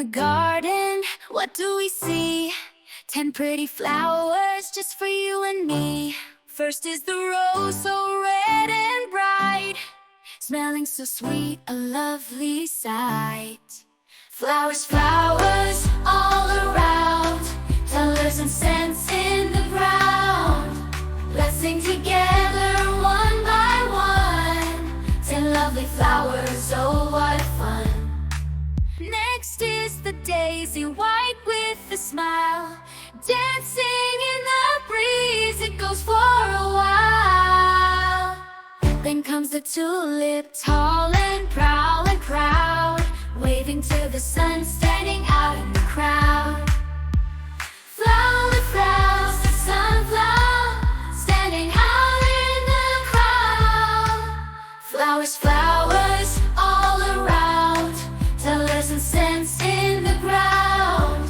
the garden, what do we see? 10 pretty flowers just for you and me. First is the rose, so red and bright, smelling so sweet, a lovely sight. Flowers, flowers all around, colors and scents in the ground. Let's sing together one by one, 10 lovely flowers, oh what fun. Next is the daisy, white with a smile, dancing in the breeze, it goes for a while. Then comes the tulip, tall and proud, waving to the sun, standing out in the crowd. Flower, flowers, the sunflower, standing out in the crowd. Flowers, flowers all around, colors and scents in the ground.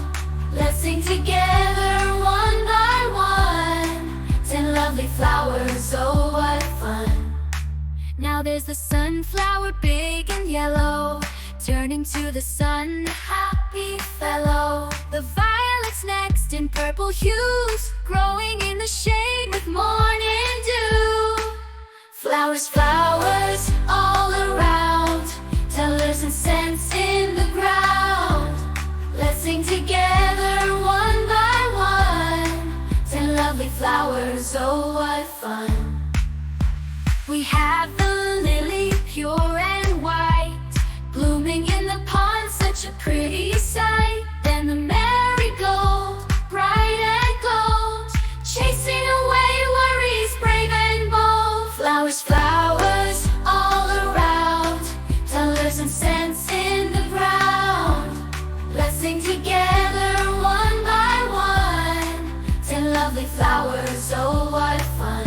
Let's sing together one by one, 10 lovely flowers, oh what fun. Now there's the sunflower, big and yellow, turning to the sun, happy fellow. The violets next in purple hues, growing in the shade with morning dew. Flowers, flowers all around, colors and scents in the ground. Let's sing together one by one, 10 lovely flowers, oh what fun. We have the lily, pure and white, blooming in the pond, such a pretty sight. Then the marigold, bright and gold, chasing away worries, brave and bold. Flowers, flowers all around, colors and scents in the ground. Let's sing together one by one, 10 lovely flowers, oh what fun.